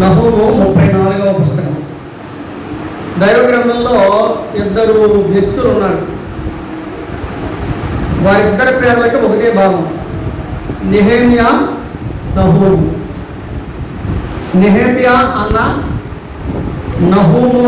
నహూము 34వ పుస్తకం. దైవ గ్రంథంలో ఇద్దరు వ్యక్తులు ఉన్నారు. వారిద్దరి పేర్లకి ఒకటే భాగం, నెహెమ్యా, నహూము. నెహెమ్యా అన్న నహూము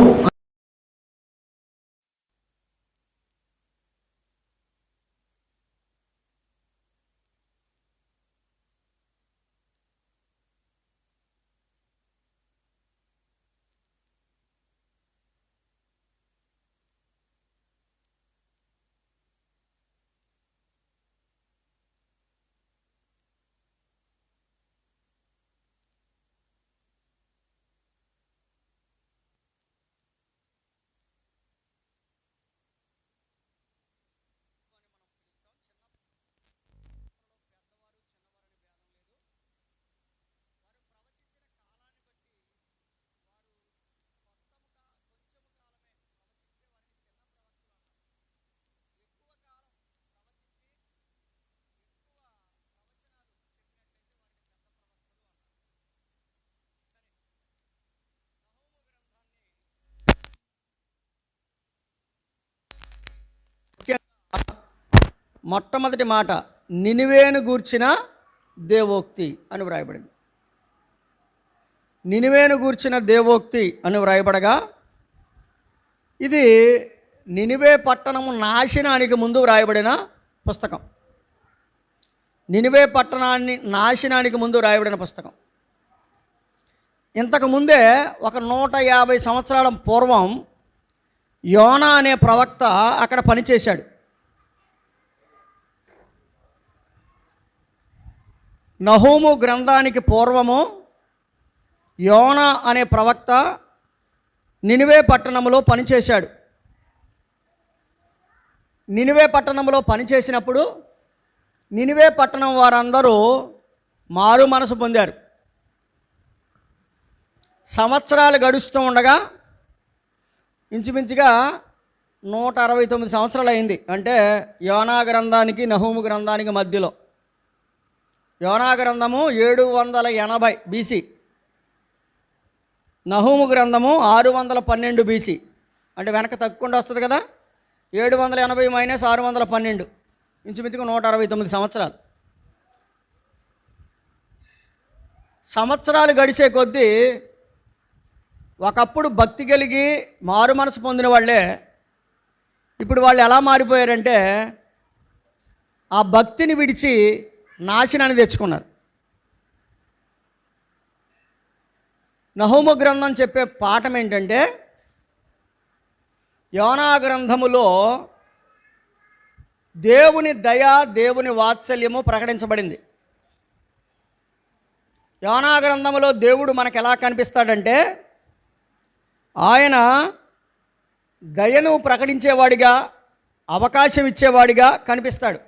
మొట్టమొదటి మాట నినివేను గూర్చిన దేవోక్తి అని వ్రాయబడింది. నినివేను గూర్చిన దేవోక్తి అని వ్రాయబడగా, ఇది నినివే పట్టణము నాశనానికి ముందు వ్రాయబడిన పుస్తకం. నినివే పట్టణాన్ని నాశనానికి ముందు వ్రాయబడిన పుస్తకం. ఇంతకుముందే ఒక 150 సంవత్సరాల పూర్వం యోనా అనే ప్రవక్త అక్కడ పనిచేశాడు. నహూము గ్రంథానికి పూర్వము యోనా అనే ప్రవక్త నినివే పట్టణంలో పనిచేశాడు. నినివే పట్టణంలో పనిచేసినప్పుడు నినివే పట్టణం వారందరూ మారు మనసు పొందారు. సంవత్సరాలు గడుస్తూ ఉండగా ఇంచుమించుగా 169 సంవత్సరాలు అయింది. అంటే యోనా గ్రంథానికి నహూము గ్రంథానికి మధ్యలో. యోనా గ్రంథము 780 బీసీ, నహూము గ్రంథము 612 బీసీ. అంటే వెనక తగ్గకుండా వస్తుంది కదా. 780 మైనస్ 612 ఇంచుమించుగా 169 సంవత్సరాలు. సంవత్సరాలు గడిచే కొద్దీ ఒకప్పుడు భక్తి కలిగి మారు మనసు పొందిన వాళ్ళే ఇప్పుడు వాళ్ళు ఎలా మారిపోయారంటే ఆ భక్తిని విడిచి నాశనాన్ని తెచ్చుకున్నారు. నహూము గ్రంథం చెప్పే పాఠం ఏంటంటే, యోనా గ్రంథములో దేవుని దయ, దేవుని వాత్సల్యము ప్రకటించబడింది. యోనా గ్రంథములో దేవుడు మనకు ఎలా కనిపిస్తాడంటే, ఆయన దయను ప్రకటించేవాడిగా, అవకాశం ఇచ్చేవాడిగా కనిపిస్తాడు.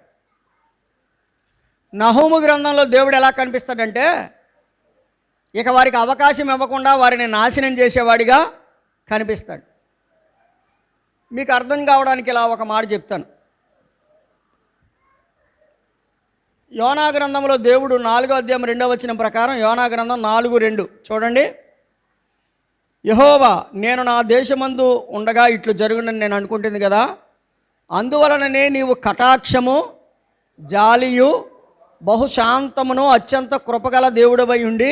నహూము గ్రంథంలో దేవుడు ఎలా కనిపిస్తాడంటే, ఇక వారికి అవకాశం ఇవ్వకుండా వారిని నాశనం చేసేవాడిగా కనిపిస్తాడు. మీకు అర్థం కావడానికి ఇలా ఒక మాట చెప్తాను. యోనా గ్రంథంలో దేవుడు 4వ అధ్యాయం 2వ వచనం ప్రకారం, యోనా గ్రంథం 4:2 చూడండి. యెహోవా, నేను నా దేశమందు ఉండగా ఇట్లు జరుగునని నేను అనుకుంటుంది కదా, అందువలననే నీవు కటాక్షము, జాలియు, బహుశాంతమును, అత్యంత కృపగల దేవుడవై ఉండి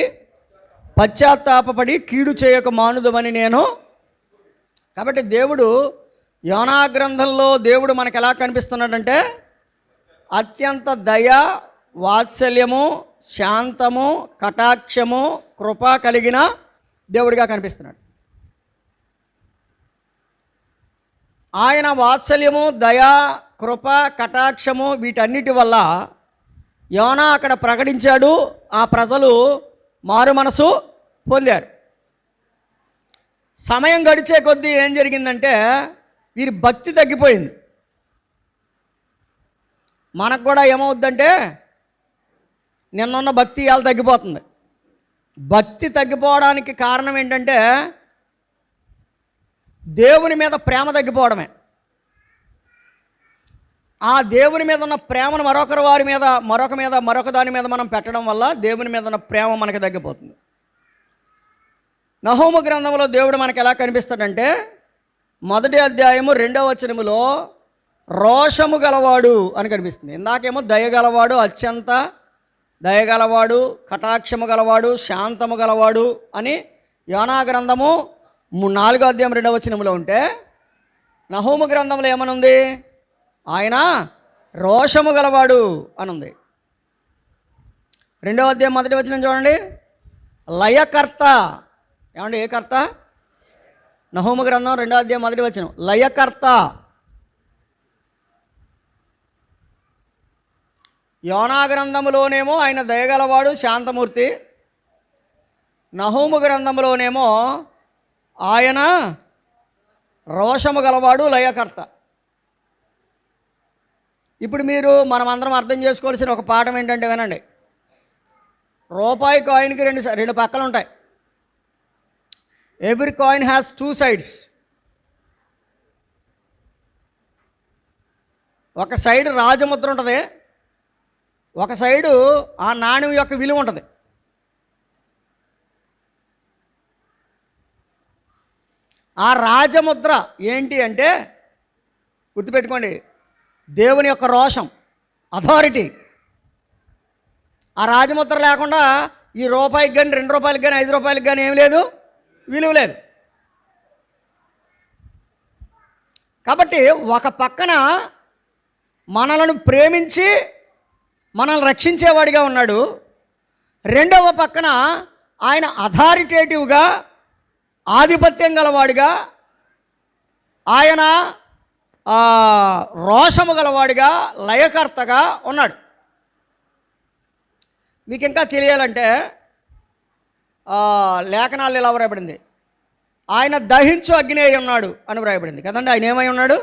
పశ్చాత్తాపపడి కీడు చేయక మానుదమని నేను. కాబట్టి దేవుడు యోనా గ్రంథంలో దేవుడు మనకు ఎలా కనిపిస్తున్నాడంటే, అత్యంత దయ, వాత్సల్యము, శాంతము, కటాక్షము, కృప కలిగిన దేవుడిగా కనిపిస్తున్నాడు. ఆయన వాత్సల్యము, దయ, కృప, కటాక్షము వీటన్నిటి వల్ల యోనా అక్కడ ప్రకటించాడు. ఆ ప్రజలు మారు మనసు పొందారు. సమయం గడిచే కొద్దీ ఏం జరిగిందంటే, వీరి భక్తి తగ్గిపోయింది. మనకు కూడా ఏమవుద్దంటే, నిన్నున్న భక్తి ఇవాళ తగ్గిపోతుంది. భక్తి తగ్గిపోవడానికి కారణం ఏంటంటే, దేవుని మీద ప్రేమ తగ్గిపోవడమే. ఆ దేవుని మీద ఉన్న ప్రేమను మరొక దాని మీద మనం పెట్టడం వల్ల దేవుని మీద ఉన్న ప్రేమ మనకి తగ్గిపోతుంది. నహూము గ్రంథంలో దేవుడు మనకు ఎలా కనిపిస్తాడంటే, మొదటి అధ్యాయము 2వ వచనములో రోషము గలవాడు అని కనిపిస్తుంది. ఇందాకేమో దయగలవాడు, అత్యంత దయగలవాడు, కటాక్షము గలవాడు, శాంతము గలవాడు అని యోనా గ్రంథము 4వ అధ్యాయం 2వ వచనములో ఉంటే, నహూము గ్రంథంలో ఏమనుంది? ఆయన రోషము గలవాడు అని ఉంది. 2వ అధ్యాయం 1వ వచనం చూడండి, లయకర్త. ఏమండి, ఏ కర్త? నహూము గ్రంథం 2వ అధ్యాయం 1వ వచనం, లయకర్త. యోనా గ్రంథములోనేమో ఆయన దయగలవాడు, శాంతమూర్తి. నహూము గ్రంథంలోనేమో ఆయన రోషము గలవాడు, లయకర్త. ఇప్పుడు మీరు మనమందరం అర్థం చేసుకోవాల్సిన ఒక పాఠం ఏంటంటే, వినండి. రూపాయి కాయిన్కి రెండు పక్కలు ఉంటాయి. Every coin has 2 sides. ఒక సైడ్ రాజముద్ర ఉంటుంది, ఒక సైడు ఆ నాణ్యం యొక్క విలువ ఉంటుంది. ఆ రాజముద్ర ఏంటి అంటే, గుర్తుపెట్టుకోండి, దేవుని యొక్క రోషం, అథారిటీ. ఆ రాజముద్ర లేకుండా ఈ రూపాయికి కానీ, 2 రూపాయలకి కానీ, 5 రూపాయలకి కానీ ఏం లేదు, విలువ లేదు. కాబట్టి ఒక పక్కన మనలను ప్రేమించి మనల్ని రక్షించేవాడిగా ఉన్నాడు, రెండవ పక్కన ఆయన అథారిటేటివ్గా, ఆధిపత్యం గలవాడిగా, ఆయన రోషము గలవాడిగా, లయకర్తగా ఉన్నాడు. మీకు ఇంకా తెలియాలంటే లేఖనాలు ఇలా వ్రాయబడింది, ఆయన దహించు అగ్ని అయి ఉన్నాడు అని వ్రాయబడింది కదండి. ఆయన ఏమై ఉన్నాడు?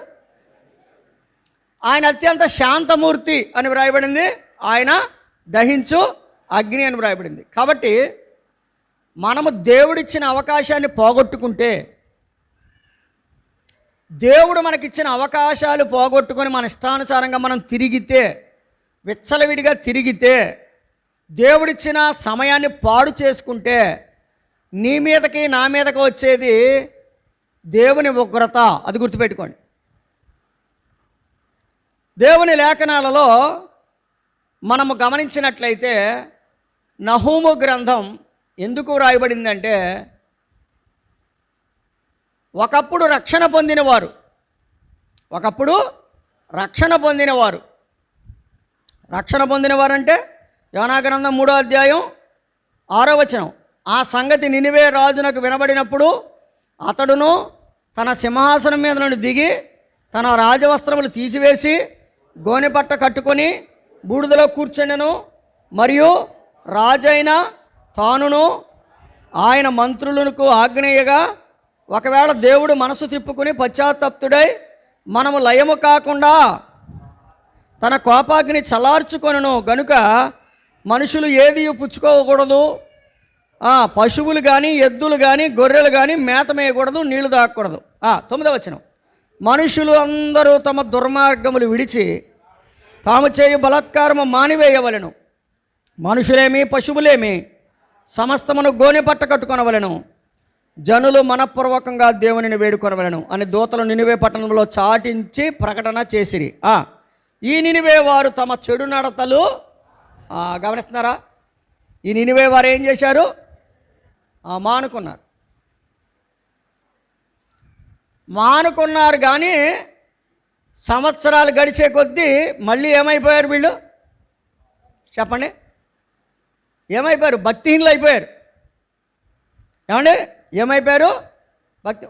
ఆయన అత్యంత శాంతమూర్తి అని వ్రాయబడింది, ఆయన దహించు అగ్ని అని వ్రాయబడింది. కాబట్టి మనము దేవుడిచ్చిన అవకాశాన్ని పోగొట్టుకుంటే, దేవుడు మనకిచ్చిన అవకాశాలు పోగొట్టుకొని మన ఇష్టానుసారంగా మనం తిరిగితే, విచ్చలవిడిగా తిరిగితే, దేవుడిచ్చిన సమయాన్ని పాడు చేసుకుంటే, నీ మీదకి నా మీదకి వచ్చేది దేవుని ఉగ్రత. అది గుర్తుపెట్టుకోండి. దేవుని లేఖనాలలో మనము గమనించినట్లయితే, నహూము గ్రంథం ఎందుకు వ్రాయబడిందంటే, ఒకప్పుడు రక్షణ పొందినవారు అంటే యోనా గ్రంథం 3వ అధ్యాయం 6వ వచనం, ఆ సంగతి నినివే రాజునకు వినబడినప్పుడు అతడును తన సింహాసనం మీద నుండి దిగి తన రాజవస్త్రములు తీసివేసి గోనెపట్ట కట్టుకొని బూడిదలో కూర్చుండెను. మరియు రాజైన తానును ఆయన మంత్రులకు ఆజ్ఞేయగా, ఒకవేళ దేవుడు మనసు తిప్పుకుని పశ్చాత్తప్తుడై మనము లయము కాకుండా తన కోపాగ్ని చల్లార్చుకొనును గనుక మనుషులు ఏది పుచ్చుకోకూడదు, పశువులు కానీ, ఎద్దులు కానీ, గొర్రెలు కానీ మేత మేయకూడదు, నీళ్లు తాగకూడదు. 9వ వచనం, మనుషులు అందరూ తమ దుర్మార్గములు విడిచి తాము చేయు బలాత్కారము మానివేయవలెను. మనుషులేమి పశువులేమి సమస్తమును గోనె పట్ట కట్టుకొనవలెను. జనులు మనపూర్వకంగా దేవునిని వేడుకొనవలెను అని దూతలు నినివే పట్టణంలో చాటించి ప్రకటన చేసిరి. ఈ నినివే వారు తమ చెడు నడతలు గమనిస్తున్నారా? ఈ నినివే వారు ఏం చేశారు? మానుకున్నారు. కానీ సంవత్సరాలు గడిచే కొద్దీ మళ్ళీ ఏమైపోయారు వీళ్ళు? చెప్పండి, ఏమైపోయారు? భక్తిహీనులు అయిపోయారు. ఏమండి, ఏమైపోయారు?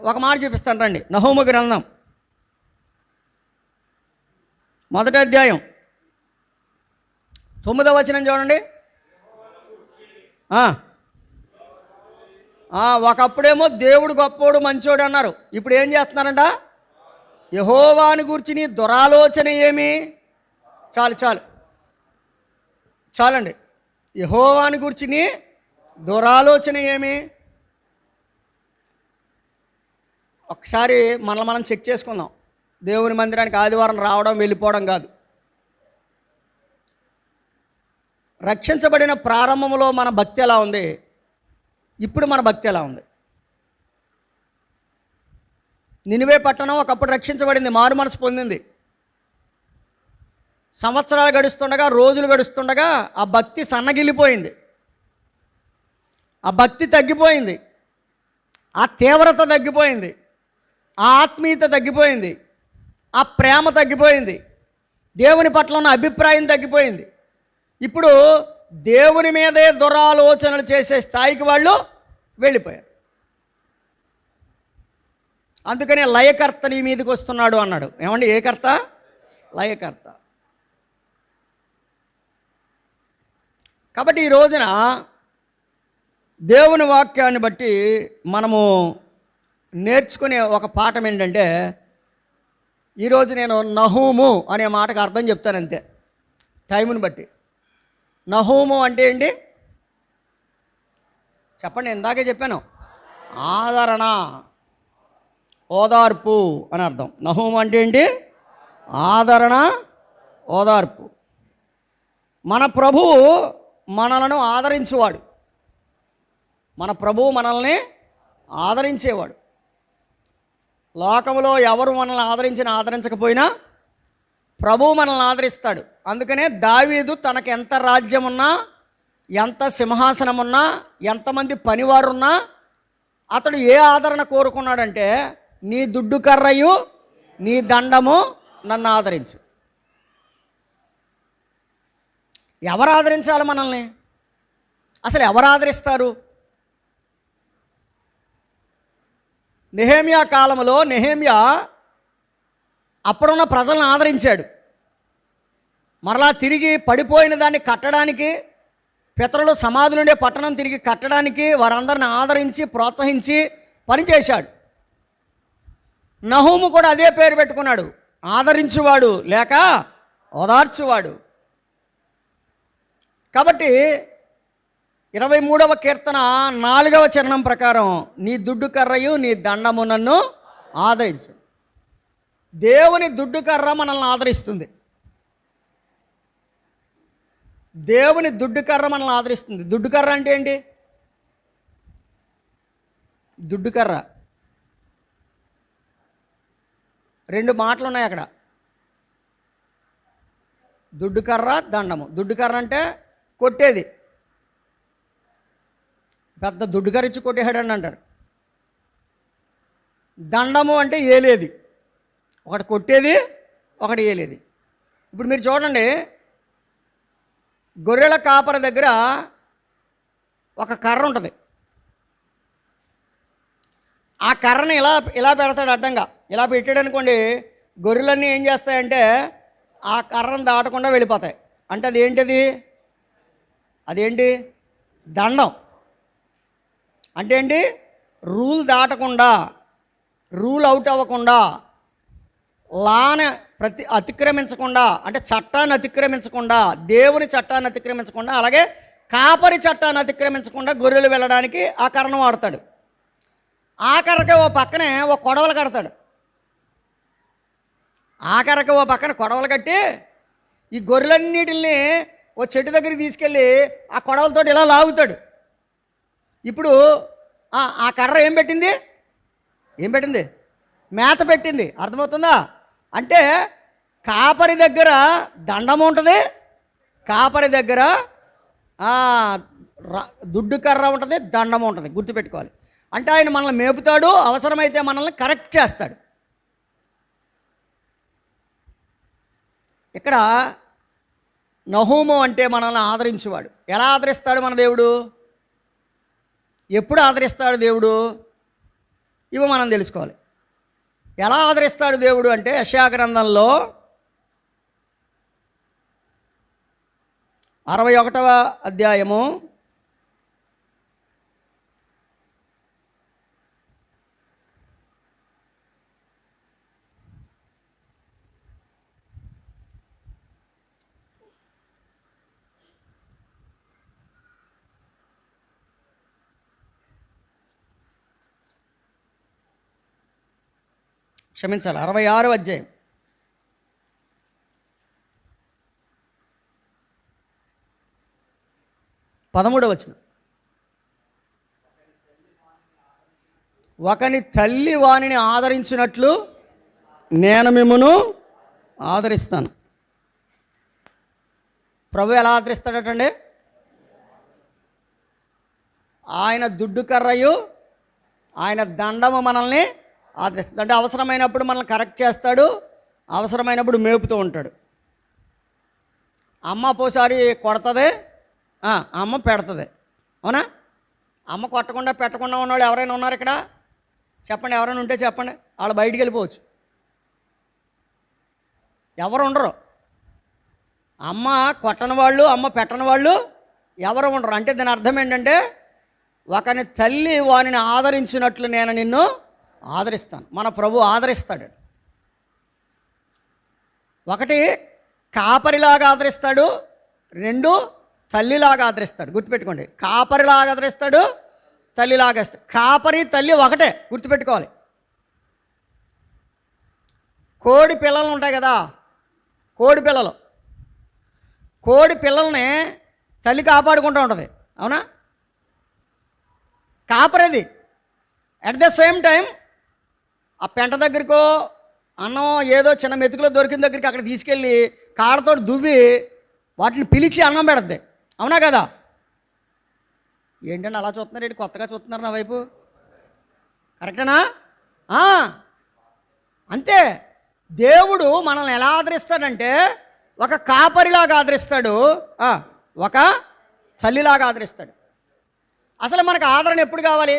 ఒక మాట చూపిస్తాను రండి. నహూము గ్రంథం 1వ అధ్యాయం 9వ వచనం చూడండి. ఒకప్పుడేమో దేవుడు గొప్పోడు మంచోడు అన్నారు, ఇప్పుడు ఏం చేస్తున్నారంట? యెహోవాను గూర్చి నీ దురాలోచన ఏమి? చాలండి. యెహోవాను గూర్చి నీ దురాలోచన ఏమి? ఒకసారి మనం చెక్ చేసుకుందాం. దేవుని మందిరానికి ఆదివారం రావడం, వెళ్ళిపోవడం కాదు. రక్షించబడిన ప్రారంభంలో మన భక్తి ఎలా ఉంది, ఇప్పుడు మన భక్తి ఎలా ఉంది? నినివే పట్టణం ఒకప్పుడు రక్షించబడింది, మారు మనసు పొందింది. సంవత్సరాలు గడుస్తుండగా, రోజులు గడుస్తుండగా ఆ భక్తి సన్నగిల్లిపోయింది, ఆ భక్తి తగ్గిపోయింది, ఆ తీవ్రత తగ్గిపోయింది, ఆ ఆత్మీయత తగ్గిపోయింది, ఆ ప్రేమ తగ్గిపోయింది, దేవుని పట్ల ఉన్న అభిప్రాయం తగ్గిపోయింది. ఇప్పుడు దేవుని మీదే దురాలోచనలు చేసే స్థాయికి వాళ్ళు వెళ్ళిపోయారు. అందుకనే లయకర్త నీ మీదకి వస్తున్నాడు అన్నాడు. ఏమండి, ఏ కర్త? లయకర్త. కాబట్టి ఈ రోజున దేవుని వాక్యాన్ని బట్టి మనము నేర్చుకునే ఒక పాఠం ఏంటంటే, ఈరోజు నేను నహూము అనే మాటకు అర్థం చెప్తాను అంతే, టైముని బట్టి. నహూము అంటే ఏంటి చెప్పండి? ఇందాకే చెప్పాను, ఆదరణ, ఓదార్పు అని అర్థం. నహూము అంటే ఏంటి? ఆదరణ, ఓదార్పు. మన ప్రభువు మనలను ఆదరించేవాడు, మన ప్రభువు మనల్ని ఆదరించేవాడు. లోకంలో ఎవరు మనల్ని ఆదరించకపోయినా ప్రభువు మనల్ని ఆదరిస్తాడు. అందుకనే దావీదు తనకు ఎంత రాజ్యం ఉన్నా, ఎంత సింహాసనం ఉన్నా, ఎంతమంది పనివారున్నా అతడు ఏ ఆదరణ కోరుకున్నాడంటే, నీ దుడ్డు కర్రయు నీ దండము నన్ను ఆదరించు. ఎవరు ఆదరించాలి మనల్ని? అసలు ఎవరు ఆదరిస్తారు? నెహెమ్యా కాలంలో నెహెమ్యా అప్పుడున్న ప్రజలను ఆదరించాడు. మరలా తిరిగి పడిపోయిన దాన్ని కట్టడానికి, పితరులు సమాధులుండే పట్టణం తిరిగి కట్టడానికి వారందరిని ఆదరించి ప్రోత్సహించి పనిచేశాడు. నహూము కూడా అదే పేరు పెట్టుకున్నాడు, ఆదరించువాడు లేక ఓదార్చువాడు. కాబట్టి 23వ కీర్తన 4వ చరణం ప్రకారం, నీ దుడ్డు కర్రయు నీ దండము నన్ను ఆదరించు. దేవుని దుడ్డు కర్ర మనల్ని ఆదరిస్తుంది. దేవుని దుడ్డు కర్ర మనల్ని ఆదరిస్తుంది. దుడ్డు కర్ర అంటే ఏంటి? దుడ్డు కర్ర, రెండు మాటలు ఉన్నాయి అక్కడ, దుడ్డు కర్ర, దండము. దుడ్డు కర్ర అంటే కొట్టేది, పెద్ద దుడ్డు కర్ర ఇచ్చి కొట్టేసాడని అంటారు. దండము అంటే ఏలేది, ఒకటి కొట్టేది, ఒకటి ఏలేది. ఇప్పుడు మీరు చూడండి, గొర్రెల కాపర దగ్గర ఒక కర్ర ఉంటుంది. ఆ కర్రని ఇలా ఇలా పెడతాడు అడ్డంగా. ఇలా పెట్టాడు అనుకోండి, గొర్రెలన్నీ ఏం చేస్తాయంటే ఆ కర్రను దాటకుండా వెళ్ళిపోతాయి. అంటే అదేంటిది? అదేంటి? దండం. అంటే ఏంటి? రూల్ దాటకుండా, రూల్ అవుట్ అవ్వకుండా, లాని అతిక్రమించకుండా, అంటే చట్టాన్ని అతిక్రమించకుండా, దేవుని చట్టాన్ని అతిక్రమించకుండా, అలాగే కాపరి చట్టాన్ని అతిక్రమించకుండా గొర్రెలు వెళ్ళడానికి ఆ కర్రను వాడతాడు. ఆ కర్రకి ఓ పక్కనే ఓ కొడవలు కడతాడు. ఆ కర్రకి ఓ పక్కన కొడవలు కట్టి ఈ గొర్రెలన్నిటిని ఓ చెట్టు దగ్గరికి తీసుకెళ్ళి ఆ కొడవలతో ఇలా లాగుతాడు. ఇప్పుడు ఆ కర్ర ఏం పెట్టింది? మేత పెట్టింది. అర్థమవుతుందా? అంటే కాపరి దగ్గర దండం ఉంటుంది, కాపరి దగ్గర దుడ్డు కర్ర ఉంటుంది, దండం ఉంటుంది. గుర్తుపెట్టుకోవాలి. అంటే ఆయన మనల్ని మేపుతాడు, అవసరమైతే మనల్ని కరెక్ట్ చేస్తాడు. ఇక్కడ నహూము అంటే మనల్ని ఆదరించేవాడు. ఎలా ఆదరిస్తాడు మన దేవుడు? ఎప్పుడు ఆదరిస్తాడు దేవుడు? ఇవి మనం తెలుసుకోవాలి. ఎలా ఆదరిస్తాడు దేవుడు అంటే, యెషయా గ్రంథంలో 61వ అధ్యాయము 66వ అధ్యాయం 13వ వచనం. ఒకని తల్లి వానిని ఆదరించినట్లు నేను మిమ్మను ఆదరిస్తాను. ప్రభు ఎలా ఆదరిస్తాడటండి? ఆయన దుడ్డు కర్రయు ఆయన దండము మనల్ని ఆదరిస్తుంది. అంటే అవసరమైనప్పుడు మనల్ని కరెక్ట్ చేస్తాడు, అవసరమైనప్పుడు మేపుతూ ఉంటాడు. అమ్మ పోసారి కొడుతుంది, అమ్మ పెడుతుంది. అవునా? అమ్మ కొట్టకుండా పెట్టకుండా ఉన్నవాళ్ళు ఎవరైనా ఉన్నారు ఇక్కడ? చెప్పండి, ఎవరైనా ఉంటే చెప్పండి. వాళ్ళు బయటికి వెళ్ళిపోవచ్చు. ఎవరు ఉండరు. అమ్మ కొట్టని వాళ్ళు, అమ్మ పెట్టని వాళ్ళు ఎవరు ఉండరు. అంటే దాని అర్థం ఏంటంటే, ఒకని తల్లి వానిని ఆదరించినట్లు నేను నిన్ను ఆదరిస్తాను. మన ప్రభు ఆదరిస్తాడు. ఒకటి కాపరిలాగా ఆదరిస్తాడు, రెండు తల్లిలాగా ఆదరిస్తాడు. గుర్తుపెట్టుకోండి, కాపరిలాగా ఆదరిస్తాడు, తల్లిలాగా ఇస్తాడు. కాపరి తల్లి ఒకటే, గుర్తుపెట్టుకోవాలి. కోడి పిల్లలు ఉంటాయి కదా, కోడి పిల్లల్ని తల్లి కాపాడుకుంటూ ఉంటుంది. అవునా? కాపరిది. అట్ ద సేమ్ టైం ఆ పెంట దగ్గరకో అన్నం ఏదో చిన్న మెతుకులో దొరికిన దగ్గరికి అక్కడ తీసుకెళ్ళి కాళ్ళతో దువ్వి వాటిని పిలిచి అన్నం పెడద్ది. అవునా కదా? ఏంటంటే అలా చూస్తున్నారు ఏంటి? కొత్తగా చూస్తున్నారు నా వైపు. కరెక్టేనా? అంతే. దేవుడు మనల్ని ఎలా ఆదరిస్తాడంటే, ఒక కాపరిలాగా ఆదరిస్తాడు, ఒక తల్లిలాగా ఆదరిస్తాడు. అసలు మనకు ఆదరణ ఎప్పుడు కావాలి?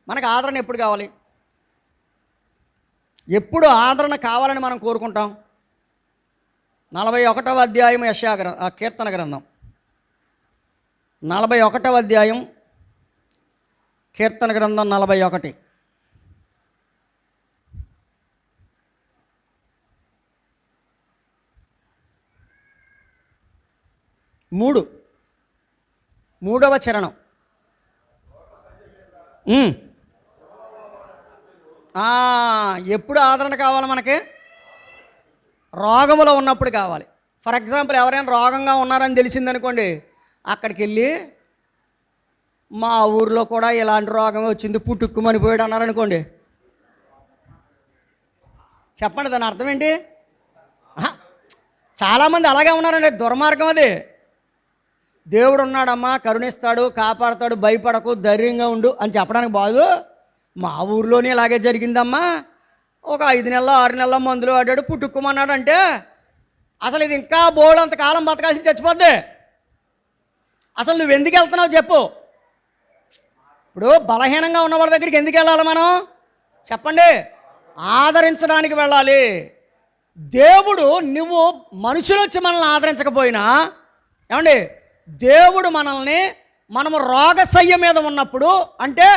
మనకు ఆదరణ ఎప్పుడు కావాలి? ఎప్పుడు ఆదరణ కావాలని మనం కోరుకుంటాం? 41వ అధ్యాయం కీర్తన గ్రంథం 41వ అధ్యాయం కీర్తన గ్రంథం 41. మూడవ చరణం. ఎప్పుడు ఆదరణ కావాలి మనకి? రోగములో ఉన్నప్పుడు కావాలి. ఫర్ ఎగ్జాంపుల్, ఎవరైనా రోగంగా ఉన్నారని తెలిసిందనుకోండి, అక్కడికి వెళ్ళి మా ఊర్లో కూడా ఇలాంటి రోగం వచ్చింది, పుట్టుక్కుమని పోయాడు అన్నారనుకోండి, చెప్పండి దాని అర్థం ఏంటి? చాలామంది అలాగే ఉన్నారండి. దుర్మార్గం అది. దేవుడు ఉన్నాడమ్మా, కరుణిస్తాడు, కాపాడతాడు, భయపడకు, ధైర్యంగా ఉండు అని చెప్పడానికి బాదు. మా ఊర్లోనే ఇలాగే జరిగిందమ్మా, ఒక 5 నెలలు 6 నెలల మందులు వాడాడు, పుట్టుకోమన్నాడు అంటే అసలు ఇది ఇంకా బోల్డంత కాలం బతకాల్సి చచ్చిపోద్ది. అసలు నువ్వు ఎందుకు వెళ్తున్నావు చెప్పు. ఇప్పుడు బలహీనంగా ఉన్న వాళ్ళ దగ్గరికి ఎందుకు వెళ్ళాలి మనం? చెప్పండి. ఆదరించడానికి వెళ్ళాలి. దేవుడు, నువ్వు మనుషులు వచ్చి మనల్ని ఆదరించకపోయినా, ఏమండి, దేవుడు మనము రోగశయ్య మీద ఉన్నప్పుడు, అంటే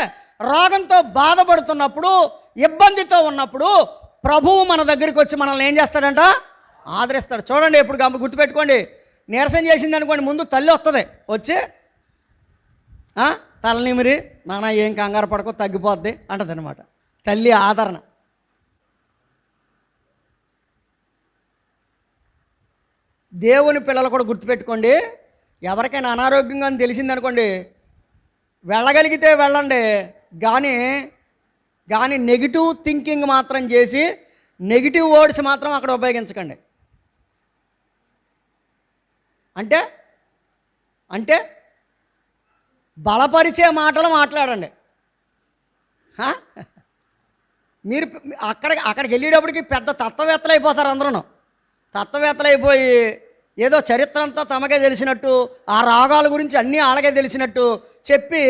రోగంతో బాధపడుతున్నప్పుడు, ఇబ్బందితో ఉన్నప్పుడు ప్రభువు మన దగ్గరికి వచ్చి మనల్ని ఏం చేస్తాడంట? ఆదరిస్తాడు. చూడండి, ఇప్పుడు గుర్తుపెట్టుకోండి. నీరసం చేసింది అనుకోండి, ముందు తల్లి వస్తుంది, వచ్చి తలనిమిరి నాన్న ఏం కంగారు పడకో తగ్గిపోద్ది అంటది అనమాట. తల్లి ఆదరణ. దేవుని పిల్లలు కూడా గుర్తుపెట్టుకోండి, ఎవరికైనా అనారోగ్యంగా అని తెలిసిందనుకోండి, వెళ్ళగలిగితే వెళ్ళండి, కానీ నెగిటివ్ థింకింగ్ మాత్రం చేసి నెగిటివ్ వర్డ్స్ మాత్రం అక్కడ ఉపయోగించకండి. అంటే బలపరిచే మాటలు మాట్లాడండి. మీరు అక్కడికి వెళ్ళేటప్పటికి పెద్ద తత్వవేత్తలు అయిపోతారు. అందరూ తత్వవేత్తలు అయిపోయి ఏదో చరిత్ర అంతా తమకే తెలిసినట్టు, ఆ రాగాల గురించి అన్నీ వాళ్ళకే తెలిసినట్టు చెప్పి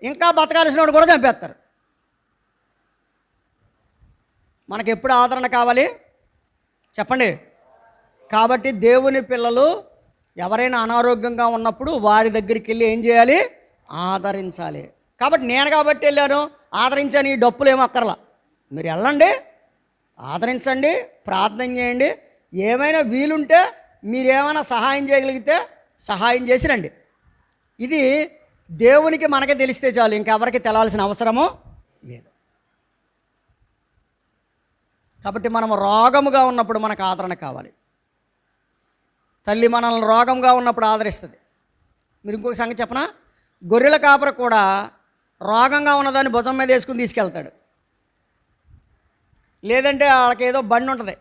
ఇంకా బతకాల్సిన వాడు కూడా చంపేస్తారు. మనకు ఎప్పుడు ఆదరణ కావాలి చెప్పండి? కాబట్టి దేవుని పిల్లలు ఎవరైనా అనారోగ్యంగా ఉన్నప్పుడు వారి దగ్గరికి వెళ్ళి ఏం చేయాలి? ఆదరించాలి. కాబట్టి నేను వెళ్ళాను, ఆదరించని డప్పులు ఏమో అక్కర్లా. మీరు వెళ్ళండి, ఆదరించండి, ప్రార్థన చేయండి. ఏమైనా వీలుంటే మీరేమైనా సహాయం చేయగలిగితే సహాయం చేసిరండి. ఇది దేవునికి మనకే తెలిస్తే చాలు, ఇంకెవరికి తెలాల్సిన అవసరము లేదు. కాబట్టి మనం రోగముగా ఉన్నప్పుడు మనకు ఆదరణ కావాలి. తల్లి మనల్ని రోగంగా ఉన్నప్పుడు ఆదరిస్తుంది. మీరు ఇంకొక సంగతి చెప్పనా? గొర్రెల కాపరి కూడా రోగంగా ఉన్నదాన్ని భుజం మీద వేసుకుని తీసుకెళ్తాడు. లేదంటే వాళ్ళకి ఏదో బండి ఉంటుంది,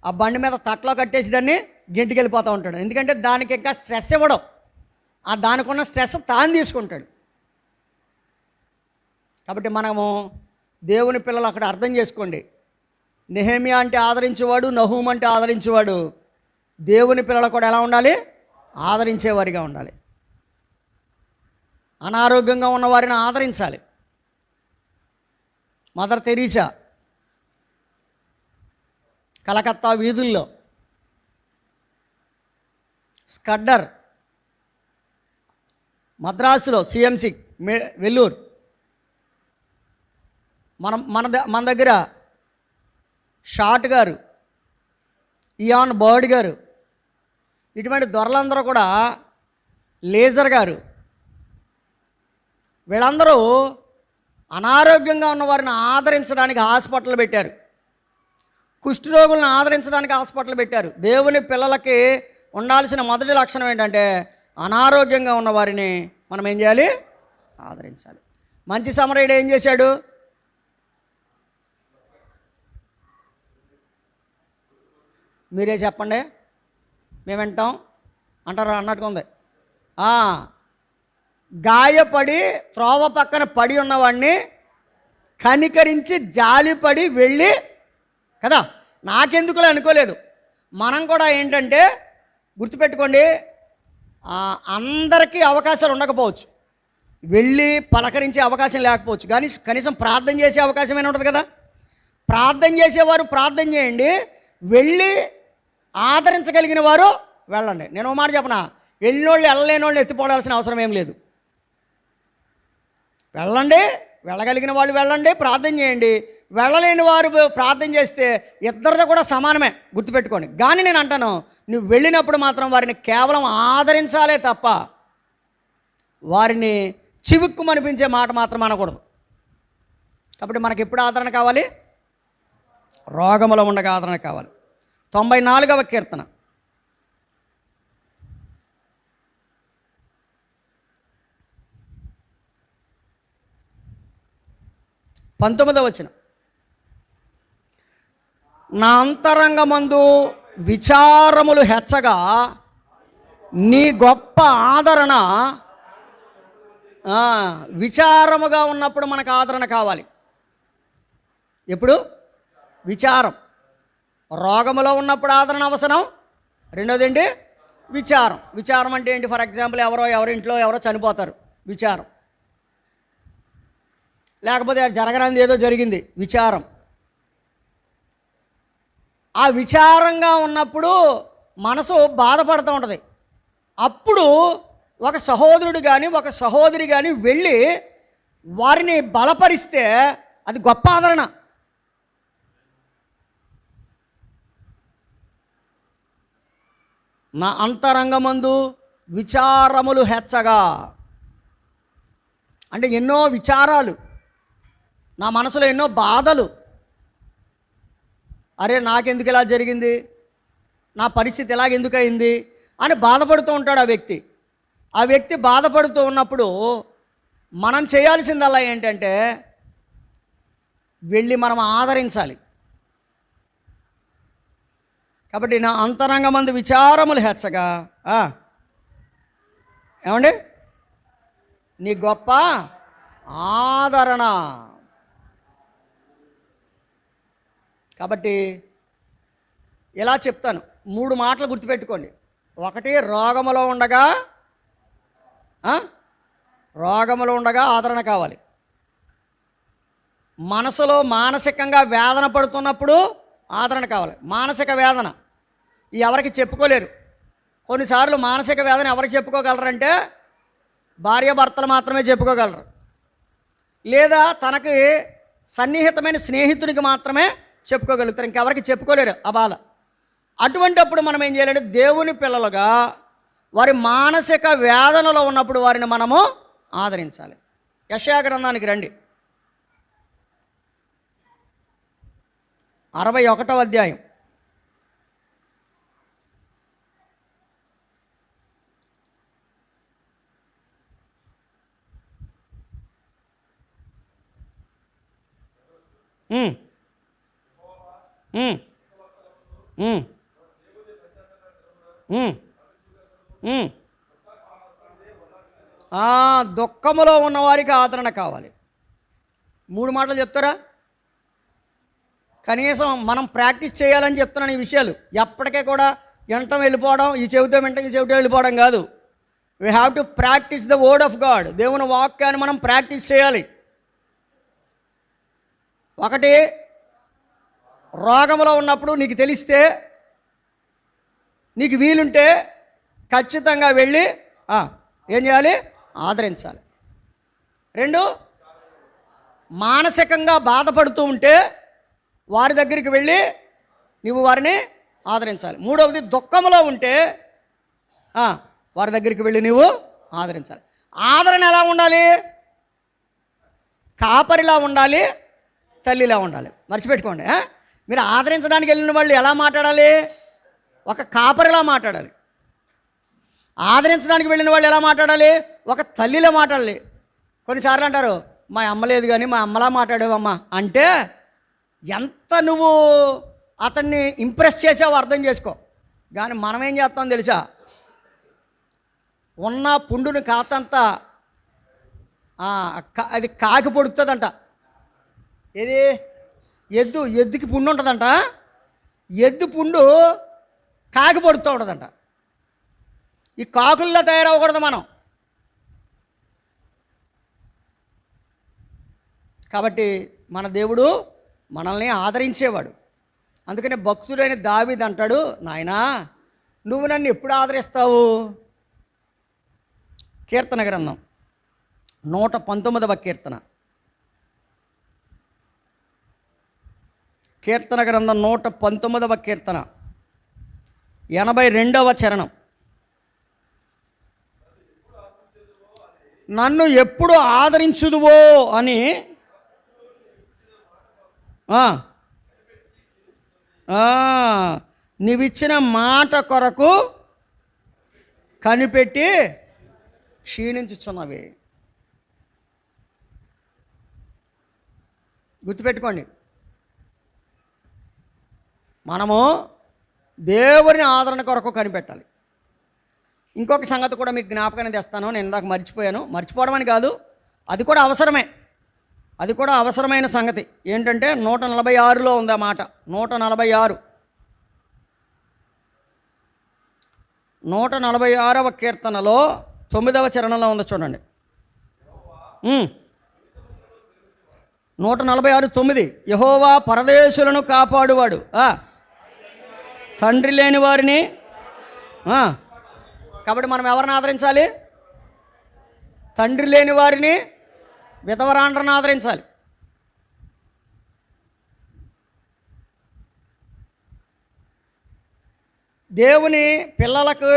ఆ బండి మీద తట్లో కట్టేసి దాన్ని గెంటికి వెళ్ళిపోతూ ఉంటాడు. ఎందుకంటే దానికి ఇంకా స్ట్రెస్ ఇవ్వడం, ఆ దానికి ఉన్న స్ట్రెస్ తాను తీసుకుంటాడు. కాబట్టి మనము దేవుని పిల్లలు అక్కడ అర్థం చేసుకోండి. నెహెమ్యా అంటే ఆదరించేవాడు, నహూము అంటే ఆదరించేవాడు. దేవుని పిల్లలు కూడా ఎలా ఉండాలి? ఆదరించేవారిగా ఉండాలి. అనారోగ్యంగా ఉన్న వారిని ఆదరించాలి. మదర్ తెరీసా కలకత్తా వీధుల్లో, స్కడ్డర్ మద్రాసులో, సిఎంసి వెల్లూరు, మన దగ్గర షాట్ గారు, ఇయాన్ బర్డ్ గారు, ఇటువంటి దొరలందరూ కూడా, లేజర్ గారు, వీళ్ళందరూ అనారోగ్యంగా ఉన్న వారిని ఆదరించడానికి హాస్పిటల్ పెట్టారు. కుష్ఠరోగులను ఆదరించడానికి హాస్పిటల్ పెట్టారు. దేవుని పిల్లలకి ఉండాల్సిన మొదటి లక్షణం ఏంటంటే అనారోగ్యంగా ఉన్న వారిని మనం ఏం చేయాలి? ఆదరించాలి. మంచి సమరయుడు ఏం చేశాడు? మీరే చెప్పండి, మేము వింటాం అంటారు అన్నట్టుగా ఉంది. గాయపడి త్రోవ పక్కన పడి ఉన్నవాడిని కనికరించి జాలిపడి వెళ్ళి, కదా, నాకెందుకులే అనుకోలేదు. మనం కూడా ఏంటంటే గుర్తుపెట్టుకోండి, అందరికీ అవకాశాలు ఉండకపోవచ్చు, వెళ్ళి పలకరించే అవకాశం లేకపోవచ్చు, కానీ కనీసం ప్రార్థన చేసే అవకాశం అయినా ఉంటుంది కదా. ప్రార్థన చేసేవారు ప్రార్థన చేయండి, వెళ్ళి ఆదరించగలిగిన వారు వెళ్ళండి. నేను ఒక మాట చెప్పనా, వెళ్ళినోళ్ళు వెళ్ళలేని వాళ్ళు ఎత్తిపోవాల్సిన అవసరం ఏం లేదు. వెళ్ళండి, వెళ్ళగలిగిన వాళ్ళు వెళ్ళండి, ప్రార్థన చేయండి. వెళ్ళలేని వారు ప్రార్థన చేస్తే ఇద్దరితో కూడా సమానమే, గుర్తుపెట్టుకోండి. కానీ నేను అంటాను, నువ్వు వెళ్ళినప్పుడు మాత్రం వారిని కేవలం ఆదరించాలే తప్ప వారిని చివుక్కుమనిపించే మాట మాత్రం అనకూడదు. కాబట్టి మనకి ఎప్పుడు ఆదరణ కావాలి? రోగములో ఉండగా ఆదరణ కావాలి. 94వ కీర్తన 19వ వచనం. నా అంతరంగమందు విచారములు హెచ్చగా నీ గొప్ప ఆదరణ. విచారముగా ఉన్నప్పుడు మనకు ఆదరణ కావాలి. ఎప్పుడు? విచారం. రోగములో ఉన్నప్పుడు ఆదరణ అవసరం. రెండోది ఏంటి? విచారం. విచారం అంటే ఏంటి? ఫర్ ఎగ్జాంపుల్, ఎవరింట్లో ఎవరో చనిపోతారు, విచారం. లేకపోతే జరగరానిది ఏదో జరిగింది, విచారం. ఆ విచారంగా ఉన్నప్పుడు మనసు బాధపడుతూ ఉంటుంది. అప్పుడు ఒక సహోదరుడు కానీ ఒక సహోదరి కానీ వెళ్ళి వారిని బలపరిస్తే అది గొప్ప ఆదరణ. నా అంతరంగమందు విచారములు హెచ్చగా అంటే ఎన్నో విచారాలు, నా మనసులో ఎన్నో బాధలు. అరే, నాకెందుకు ఇలా జరిగింది, నా పరిస్థితి ఎలాగెందుకు అయింది అని బాధపడుతూ ఉంటాడు ఆ వ్యక్తి. ఆ వ్యక్తి బాధపడుతూ ఉన్నప్పుడు మనం చేయాల్సిందల్లా ఏంటంటే వెళ్ళి మనం ఆదరించాలి. కాబట్టి నా అంతరంగమందు విచారములు హెచ్చగా ఏమండి నీ గొప్ప ఆదరణ. కాబట్టి ఇలా చెప్తాను, 3 మాటలు గుర్తుపెట్టుకోండి. ఒకటి, రోగములో ఉండగా ఆదరణ కావాలి. మనసులో మానసికంగా వేదన పడుతున్నప్పుడు ఆదరణ కావాలి. మానసిక వేదన ఎవరికి చెప్పుకోలేరు. కొన్నిసార్లు మానసిక వేదన ఎవరికి చెప్పుకోగలరంటే భార్యాభర్తలు మాత్రమే చెప్పుకోగలరు, లేదా తనకి సన్నిహితమైన స్నేహితునికి మాత్రమే చెప్పుకోగలుగుతారు, ఇంకెవరికి చెప్పుకోలేరు ఆ బాధ. అటువంటిప్పుడు మనం ఏం చేయాలంటే దేవుని పిల్లలుగా వారి మానసిక వేదనలో ఉన్నప్పుడు వారిని మనము ఆదరించాలి. యెషయా గ్రంథానికి రండి, 61వ అధ్యాయం. ఉమ్, ఉమ్, ఉమ్, ఉమ్, ఉమ్. దుఃఖములో ఉన్నవారికి ఆదరణ కావాలి. 3 మాటలు చెప్తారా? కనీసం మనం ప్రాక్టీస్ చేయాలని చెప్తున్నాను ఈ విషయాలు. ఎప్పటికే కూడా వినటం వెళ్ళిపోవడం, ఈ చెవితో వింటాం ఈ చెవితో వెళ్ళిపోవడం కాదు. We have to practice the word of God. దేవుని వాక్యాన్ని మనం ప్రాక్టీస్ చేయాలి. ఒకటి, రోగంలో ఉన్నప్పుడు నీకు తెలిస్తే, నీకు వీలుంటే ఖచ్చితంగా వెళ్ళి ఏం చేయాలి? ఆదరించాలి. 2, మానసికంగా బాధపడుతూ ఉంటే వారి దగ్గరికి వెళ్ళి నువ్వు వారిని ఆదరించాలి. 3వది, దుఃఖంలో ఉంటే వారి దగ్గరికి వెళ్ళి నువ్వు ఆదరించాలి. ఆదరణ ఎలా ఉండాలి? కాపరిలా ఉండాలి, తల్లిలా ఉండాలి. మర్చిపెట్టుకోండి. మీరు ఆదరించడానికి వెళ్ళిన వాళ్ళు ఎలా మాట్లాడాలి? ఒక కాపరిలా మాట్లాడాలి. ఆదరించడానికి వెళ్ళిన వాళ్ళు ఎలా మాట్లాడాలి? ఒక తల్లిలా మాట్లాడాలి. కొన్నిసార్లు అంటారు, మా అమ్మ లేదు కానీ మా అమ్మలా మాట్లాడేవమ్మా అంటే ఎంత నువ్వు అతన్ని ఇంప్రెస్ చేసావో అర్థం చేసుకో. కానీ మనం ఏం చేస్తాం తెలుసా? ఉన్న పుండుని కాతంతా అది కాకి పొడుతుందంట. ఏది? ఎద్దుకి పుండు ఉంటుందంట. ఎద్దు పుండు కాకి పొడుతూ ఉంటుందంట. ఈ కాకుల్లో తయారవ్వకూడదు మనం. కాబట్టి మన దేవుడు మనల్ని ఆదరించేవాడు. అందుకనే భక్తుడైన దావీదు అంటాడు, నాయనా నువ్వు నన్ను ఎప్పుడు ఆదరిస్తావు? కీర్తన గ్రంథం 119వ కీర్తన. కీర్తన గ్రంథం 119వ కీర్తన 82వ చరణం. నన్ను ఎప్పుడు ఆదరించుదువో అని నీవిచ్చిన మాట కొరకు కనిపెట్టి క్షీణించుచున్నవి. గుర్తుపెట్టుకోండి, మనము దేవుని ఆదరణ కొరకు కనిపెట్టాలి. ఇంకొక సంగతి కూడా మీకు జ్ఞాపకాన్ని తెస్తాను. నేను ఇందాక మర్చిపోవడం అని కాదు, అది కూడా అవసరమే. అది కూడా అవసరమైన సంగతి. ఏంటంటే 146లో ఉంది ఆ మాట. 146వ కీర్తనలో 9వ చరణంలో ఉంది, చూడండి. 146:9. యెహోవా పరదేశులను కాపాడువాడు, తండ్రి లేని వారిని. కాబట్టి మనం ఎవరిని ఆదరించాలి? తండ్రి లేని వారిని, విధవరాండ్రను ఆదరించాలి. దేవుని పిల్లలకు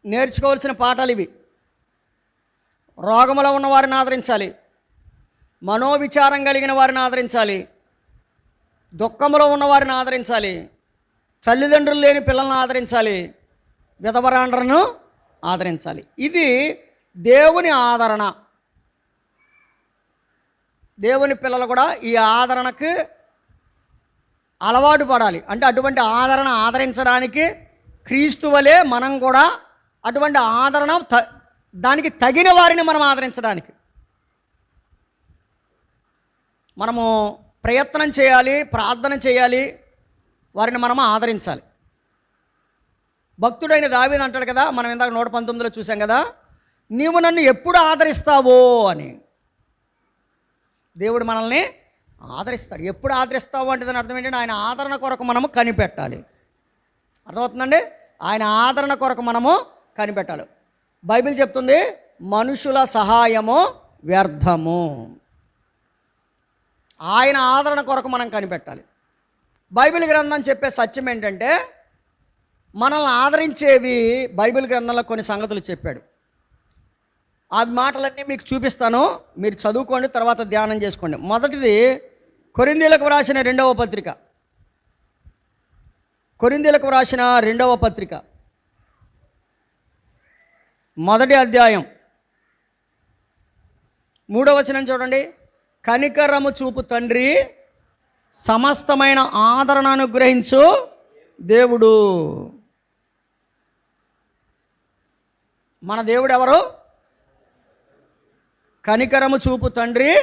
నేర్చుకోవాల్సిన పాఠాలు ఇవి. రోగములో ఉన్న వారిని ఆదరించాలి, మనోవిచారం కలిగిన వారిని ఆదరించాలి, దుఃఖంలో ఉన్న వారిని ఆదరించాలి, తల్లిదండ్రులు లేని పిల్లలను ఆదరించాలి, విధవరాండ్రను ఆదరించాలి. ఇది దేవుని ఆదరణ. దేవుని పిల్లలు కూడా ఈ ఆదరణకు అలవాటు పడాలి. అంటే అటువంటి ఆదరించడానికి క్రీస్తు వలె మనం కూడా అటువంటి ఆదరణ దానికి తగిన వారిని మనం ఆదరించడానికి మనము ప్రయత్నం చేయాలి, ప్రార్థన చేయాలి, వారిని మనం ఆదరించాలి. భక్తుడైన దావీదు అంటాడు కదా, మనం ఇందాక 119లో చూసాం కదా, నీవు నన్ను ఎప్పుడు ఆదరిస్తావో అని. దేవుడు మనల్ని ఆదరిస్తాడు. ఎప్పుడు ఆదరిస్తావు అంటే దాని అర్థం ఏంటంటే ఆయన ఆదరణ కొరకు మనము కనిపెట్టాలి. అర్థమవుతుందండి? ఆయన ఆదరణ కొరకు మనము కనిపెట్టాలి. బైబిల్ చెప్తుంది, మనుషుల సహాయము వ్యర్థము. ఆయన ఆదరణ కొరకు మనం కనిపెట్టాలి. బైబిల్ గ్రంథం చెప్పే సత్యం ఏంటంటే మనల్ని ఆదరించేవి బైబిల్ గ్రంథంలో కొన్ని సంగతులు చెప్పాడు. ఆ మాటలన్నీ మీకు చూపిస్తాను, మీరు చదువుకోండి, తర్వాత ధ్యానం చేసుకోండి. మొదటిది కొరింథీయులకు వ్రాసిన 2వ పత్రిక. కొరింథీయులకు వ్రాసిన 2వ పత్రిక 1వ అధ్యాయం 3వ వచనం చూడండి. కనికరము చూపు తండ్రి సమస్తమైన ఆదరణ అనుగ్రహించు దేవుడు. మన దేవుడు ఎవరు? కనికరము చూపు తండ్రి.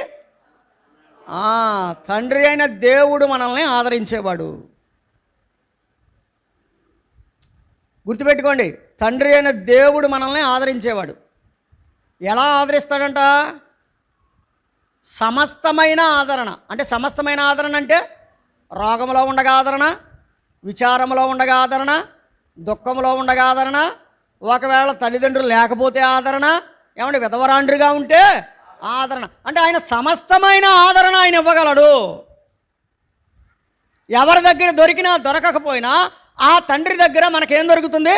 తండ్రి అయిన దేవుడు మనల్ని ఆదరించేవాడు. గుర్తుపెట్టుకోండి, తండ్రి అయిన దేవుడు మనల్ని ఆదరించేవాడు. ఎలా ఆదరిస్తాడంట? సమస్తమైన ఆదరణ. అంటే సమస్తమైన ఆదరణ అంటే రోగంలో ఉండగా ఆదరణ, విచారంలో ఉండగా ఆదరణ, దుఃఖంలో ఉండగా ఆదరణ, ఒకవేళ తల్లిదండ్రులు లేకపోతే ఆదరణ, ఏమంటే విధవరాండ్రుగా ఉంటే ఆదరణ. అంటే ఆయన సమస్తమైన ఆదరణ ఆయన ఇవ్వగలడు. ఎవరి దగ్గర దొరికినా దొరకకపోయినా ఆ తండ్రి దగ్గర మనకేం దొరుకుతుంది?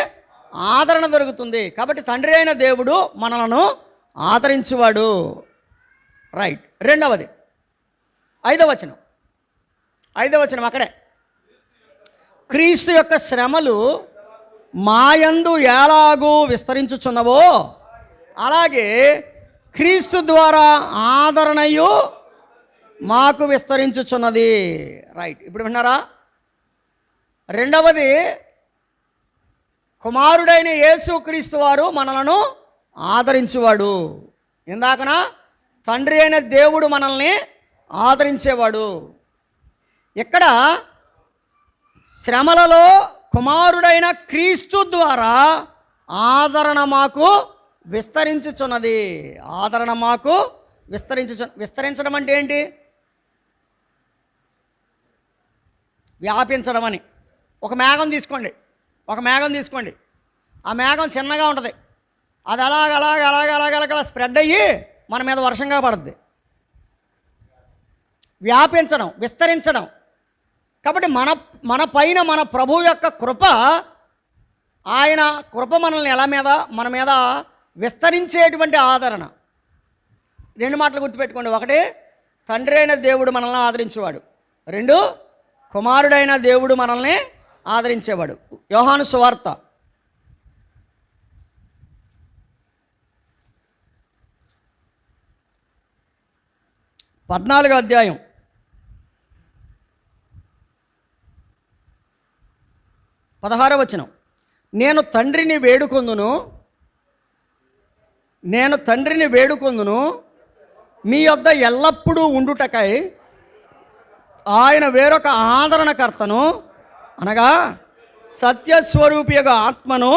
ఆదరణ దొరుకుతుంది. కాబట్టి తండ్రి అయిన దేవుడు మనలను ఆదరించువాడు. రైట్. రెండవది, ఐదవ వచనం అక్కడే. క్రీస్తు యొక్క శ్రమలు మాయందు ఎలాగూ విస్తరించుచున్నవో అలాగే క్రీస్తు ద్వారా ఆదరణయు మాకు విస్తరించుచున్నది. రైట్. ఇప్పుడు విన్నారా? రెండవది, కుమారుడైన యేసు క్రీస్తు వారు మనలను ఆదరించేవాడు. ఇందాకన తండ్రి అయిన దేవుడు మనల్ని ఆదరించేవాడు. ఇక్కడ శ్రమలలో కుమారుడైన క్రీస్తు ద్వారా ఆదరణ మాకు విస్తరించుచున్నది. ఆదరణ మాకు విస్తరించడం అంటే ఏంటి? వ్యాపించడం అని. ఒక మేఘం తీసుకోండి. ఆ మేఘం చిన్నగా ఉంటుంది. అది అలాగ స్ప్రెడ్ అయ్యి మన మీద వర్షంగా పడుద్ది. వ్యాపించడం, విస్తరించడం. కాబట్టి మన పైన మన ప్రభు యొక్క కృప, ఆయన కృప మనల్ని మన మీద విస్తరించేటువంటి ఆదరణ. రెండు మాటలు గుర్తుపెట్టుకోండి. ఒకటి, తండ్రి అయిన దేవుడు మనల్ని ఆదరించేవాడు. రెండు, కుమారుడైన దేవుడు మనల్ని ఆదరించేవాడు. యోహాను సువార్త 14వ అధ్యాయం 16వ వచనం. నేను తండ్రిని వేడుకొందును మీ యొద్ద ఎల్లప్పుడూ ఉండుటకై ఆయన వేరొక ఆదరణకర్తను అనగా సత్యస్వరూపియగా ఆత్మను.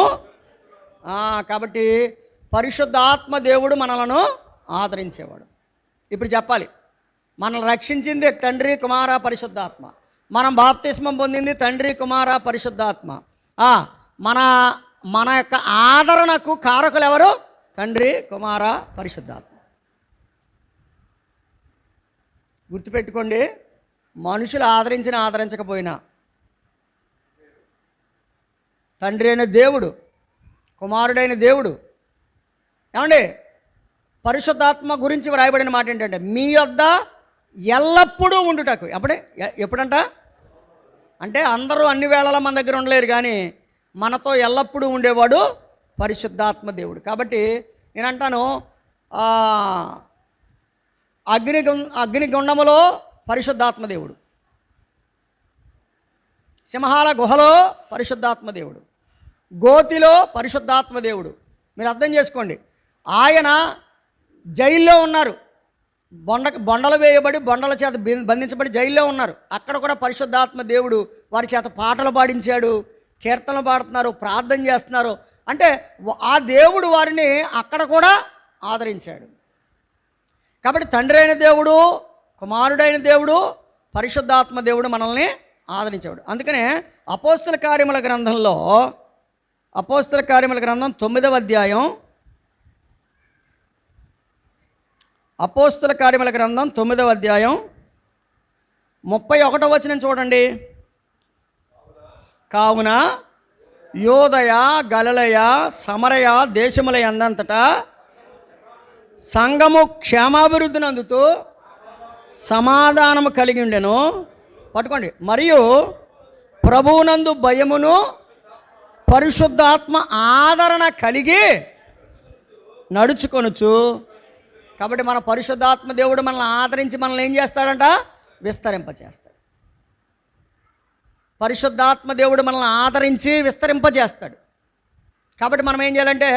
కాబట్టి పరిశుద్ధ ఆత్మ దేవుడు మనలను ఆదరించేవాడు. ఇప్పుడు చెప్పాలి, మనల్ని రక్షించింది తండ్రి, కుమార, పరిశుద్ధాత్మ. మనం బాప్తిస్మం పొందింది తండ్రి, కుమార, పరిశుద్ధాత్మ. మన యొక్క ఆదరణకు కారకులు ఎవరు? తండ్రి, కుమార, పరిశుద్ధాత్మ. గుర్తుపెట్టుకోండి, మనుషులు ఆదరించకపోయినా తండ్రి అయిన దేవుడు, కుమారుడైన దేవుడు, ఏమండి పరిశుద్ధాత్మ గురించి వ్రాయబడిన మాట ఏంటంటే మీ యొద్ద ఎల్లప్పుడూ ఉండుటకు. ఎప్పుడంట? అంటే అందరూ అన్ని వేళలా మన దగ్గర ఉండలేరు, కానీ మనతో ఎల్లప్పుడూ ఉండేవాడు పరిశుద్ధాత్మ దేవుడు. కాబట్టి నేనంటాను, అగ్నిగుండములో పరిశుద్ధాత్మ దేవుడు, సింహాల గుహలో పరిశుద్ధాత్మ దేవుడు, గోతిలో పరిశుద్ధాత్మ దేవుడు. మీరు అర్థం చేసుకోండి, ఆయన జైల్లో ఉన్నారు, బొండలు వేయబడి బొండల చేత బంధించబడి జైల్లో ఉన్నారు. అక్కడ కూడా పరిశుద్ధాత్మ దేవుడు వారి చేత పాటలు పాడించాడు, కీర్తనలు పాడుతున్నారు, ప్రార్థన చేస్తున్నారు. అంటే ఆ దేవుడు వారిని అక్కడ కూడా ఆదరించాడు. కాబట్టి తండ్రి అయిన దేవుడు, కుమారుడైన దేవుడు, పరిశుద్ధాత్మ దేవుడు మనల్ని ఆదరించేవాడు. అందుకనే అపోస్తుల కార్యముల గ్రంథం 9వ అధ్యాయం, అపోస్తుల కార్యముల గ్రంథం 9వ అధ్యాయం 31వ వచనం చూడండి. కావున యోదయ, గలిలయ, సమరయ దేశముల యందంతటా సంఘము క్షేమాభివృద్ధిని అందుతూ సమాధానము కలిగి ఉండెను. పట్టుకోండి. మరియు ప్రభువునందు భయమును పరిశుద్ధాత్మ ఆదరణ కలిగి నడుచుకొనుచు. కాబట్టి మన పరిశుద్ధాత్మ దేవుడు మనల్ని ఆదరించి మనల్ని ఏం చేస్తాడంట? విస్తరింపచేస్తాడు. పరిశుద్ధాత్మ దేవుడు మనల్ని ఆదరించి విస్తరింపజేస్తాడు. కాబట్టి మనం ఏం చేయాలంటే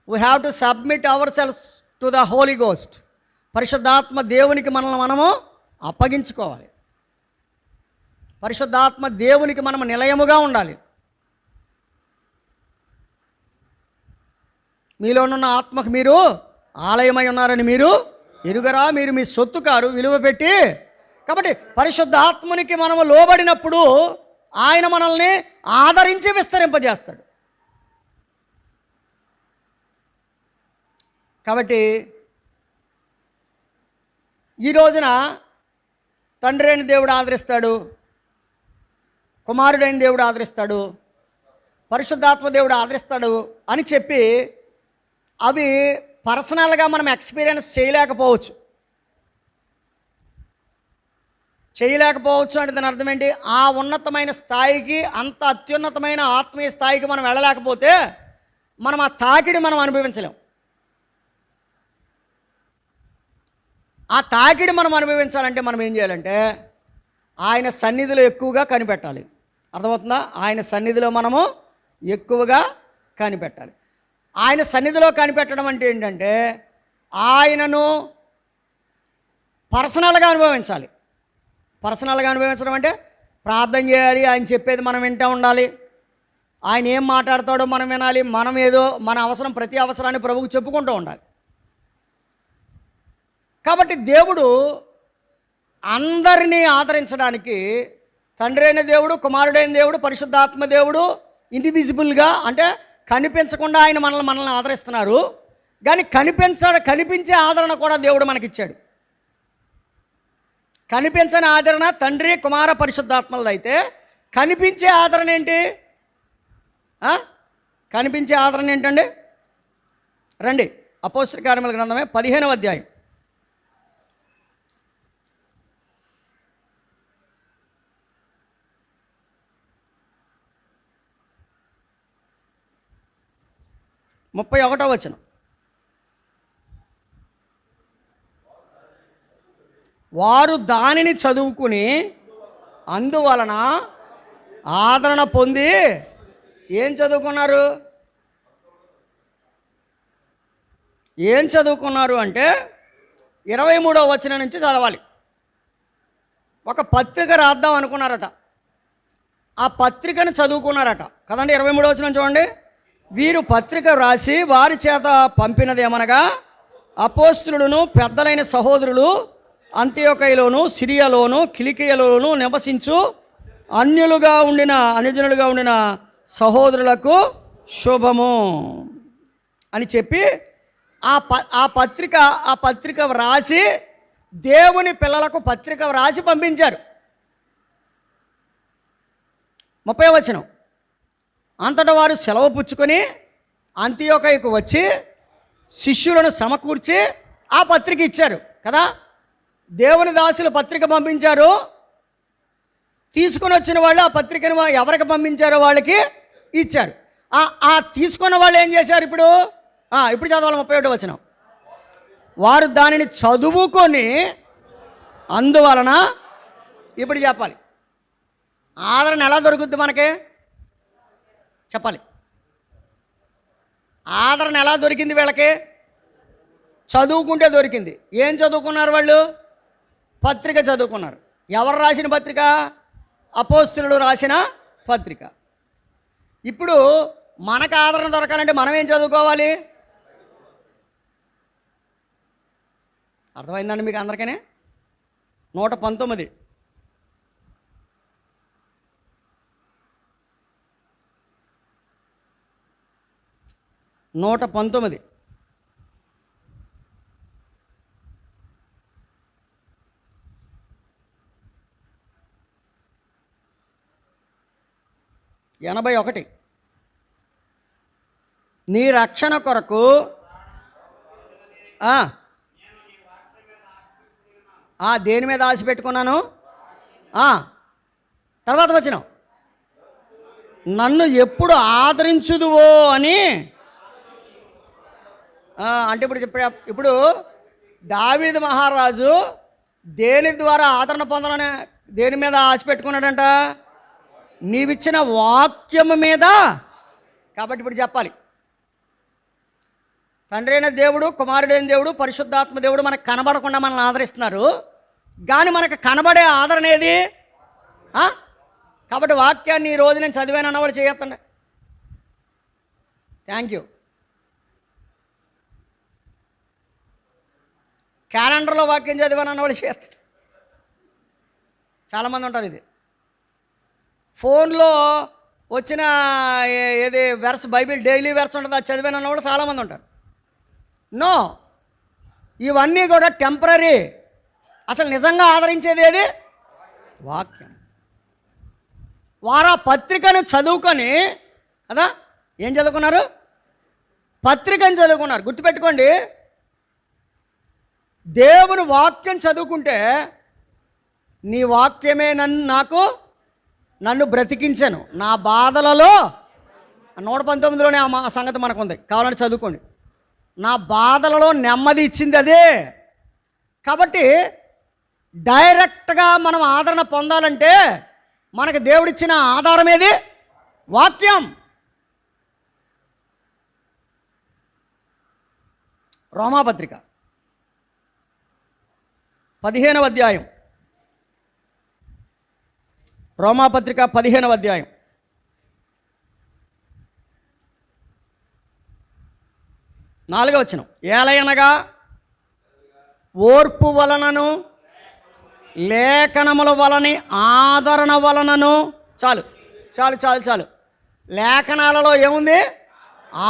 we have to submit our selfs to the holy ghost. పరిశుద్ధాత్మ దేవునికి మనల్ని మనము అప్పగించుకోవాలి. పరిశుద్ధాత్మ దేవునికి మనము నిలయముగా ఉండాలి. మీలోనున్న ఆత్మకు మీరు ఆలయమై ఉన్నారని మీరు ఎరుగరా, మీరు మీ సొత్తు కారు, విలువ పెట్టి. కాబట్టి పరిశుద్ధాత్మనికి మనము లోబడినప్పుడు ఆయన మనల్ని ఆదరించి విస్తరింపజేస్తాడు. కాబట్టి ఈ రోజున తండ్రి అయిన దేవుడు ఆదరిస్తాడు, కుమారుడైన దేవుడు ఆదరిస్తాడు, పరిశుద్ధాత్మ దేవుడు ఆదరిస్తాడు అని చెప్పి అవి పర్సనల్గా మనం ఎక్స్పీరియన్స్ చేయలేకపోవచ్చు అంటే దాని అర్థం ఏంటి? ఆ ఉన్నతమైన స్థాయికి, అంత అత్యున్నతమైన ఆత్మీయ స్థాయికి మనం వెళ్ళలేకపోతే మనం ఆ తాకిడి మనం అనుభవించలేం. ఆ తాకిడి మనం అనుభవించాలంటే మనం ఏం చేయాలంటే ఆయన సన్నిధిలో ఎక్కువగా కనిపెట్టాలి. అర్థమవుతుందా? ఆయన సన్నిధిలో మనము ఎక్కువగా కనిపెట్టాలి. ఆయన సన్నిధిలో కనిపెట్టడం అంటే ఏంటంటే ఆయనను పర్సనల్గా అనుభవించాలి. పర్సనల్గా అనుభవించడం అంటే ప్రార్థన చేయాలి, ఆయన చెప్పేది మనం వింటూ ఉండాలి, ఆయన ఏం మాట్లాడతాడో మనం వినాలి, మనం ఏదో మన అవసరం, ప్రతి అవసరాన్ని ప్రభువుకు చెప్పుకుంటూ ఉండాలి. కాబట్టి దేవుడు అందరినీ ఆదరించడానికి తండ్రి అయిన దేవుడు, కుమారుడైన దేవుడు, పరిశుద్ధాత్మ దేవుడు ఇండివిజిబుల్గా అంటే కనిపించకుండా ఆయన మనల్ని ఆదరిస్తున్నారు. కానీ కనిపించే ఆదరణ కూడా దేవుడు మనకిచ్చాడు. కనిపించని ఆదరణ తండ్రి, కుమార, పరిశుద్ధాత్మలది. అయితే కనిపించే ఆదరణ ఏంటి? కనిపించే ఆదరణ ఏంటండి? రండి, అపోస్తల కార్యముల గ్రంథమే 15వ అధ్యాయం. ముప్పై 31వ వచనం. వారు దానిని చదువుకుని అందువలన ఆదరణ పొంది ఏం చదువుకున్నారు? ఏం చదువుకున్నారు అంటే 23వ వచనం నుంచి చదవాలి. ఒక పత్రిక రాద్దాం అనుకున్నారట, ఆ పత్రికను చదువుకున్నారట కదండి. 23వ వచనం చూడండి. వీరు పత్రిక రాసి వారి చేత పంపినదేమనగా అపోస్తలులను పెద్దలైన సహోదరులు అంతియోకయలోను, సిరియాలోను, కిలికియలోను నివసించు అన్యజనులుగా ఉండిన సహోదరులకు శుభము అని చెప్పి ఆ పత్రిక వ్రాసి దేవుని పిల్లలకు పత్రిక వ్రాసి పంపించారు. 30వ వచనం. అంతటా వారు సెలవు పుచ్చుకొని అంతియోకయకు వచ్చి శిష్యులను సమకూర్చి ఆ పత్రిక ఇచ్చారు కదా. దేవుని దాసులు పత్రిక పంపించారు. తీసుకొని వచ్చిన వాళ్ళు ఆ పత్రికను ఎవరికి పంపించారో వాళ్ళకి ఇచ్చారు. ఆ తీసుకున్న వాళ్ళు ఏం చేశారు? ఇప్పుడు చదవాలి 31వ వచనం. వారు దానిని చదువుకొని అందువలన, ఇప్పుడు చెప్పాలి, ఆదరణ ఎలా దొరుకుద్ది మనకి చెప్పాలి. ఆదరణ ఎలా దొరికింది వీళ్ళకి? చదువుకుంటే దొరికింది. ఏం చదువుకున్నారు వాళ్ళు? పత్రిక చదువుకున్నారు. ఎవరు రాసిన పత్రిక? అపోస్తలులు రాసిన పత్రిక. ఇప్పుడు మనకు ఆదరణ దొరకాలంటే మనం ఏం చదువుకోవాలి? అర్థమైందండి మీకు అందరికీ? 119 119 81. నీ రక్షణ కొరకు దేని మీద ఆశ పెట్టుకున్నాను? తర్వాత వచనం, నన్ను ఎప్పుడు ఆదరించుదువో అని. అంటే ఇప్పుడు దావీదు మహారాజు దేని ద్వారా ఆదరణ పొందాలని, దేని మీద ఆశ పెట్టుకున్నాడంట? నీవిచ్చిన వాక్యము మీద. కాబట్టి ఇప్పుడు చెప్పాలి, తండ్రి అయిన దేవుడు, కుమారుడైన దేవుడు, పరిశుద్ధాత్మ దేవుడు మనకు కనబడకుండా మనల్ని ఆదరిస్తున్నారు. కానీ మనకు కనబడే ఆదరణ ఏది? కాబట్టి వాక్యాన్ని ఈ రోజు నేను చదివాను అన్నవాళ్ళు చేయొద్దండి. Thank you. క్యాలెండర్లో వాక్యం చదివాను అన్నవాళ్ళు చేయొద్దండి. చాలామంది ఉంటారు. ఇది ఫోన్లో వచ్చిన ఏది వెర్స్, బైబిల్ డైలీ వెర్స్ ఉంటుంది, అది చదివాను అన్నవాళ్ళు చాలామంది ఉంటారు. నో, ఇవన్నీ కూడా టెంపరీ. అసలు నిజంగా ఆదరించేది ఏది? వాక్యం. వారు ఆ పత్రికను చదువుకొని కదా ఏం చదువుకున్నారు? పత్రికను చదువుకున్నారు. గుర్తుపెట్టుకోండి, దేవుని వాక్యం చదువుకుంటే నీ వాక్యమే నన్ను బ్రతికించను, నా బాధలలో 119లోనే ఆ సంగతి మనకు ఉంది, కావాలంటే చదువుకోండి. నా బాధలలో నెమ్మది ఇచ్చింది అదే. కాబట్టి డైరెక్ట్గా మనం ఆదరణ పొందాలంటే మనకు దేవుడిచ్చిన ఆధారం ఏది? వాక్యం. రోమాపత్రిక 15వ అధ్యాయం. రోమాపత్రిక 15వ అధ్యాయం 4వ వచనం. ఏలయనగా ఓర్పు వలనను లేఖనముల వలని ఆదరణ వలనను. చాలు చాలు చాలు చాలు. లేఖనాలలో ఏముంది?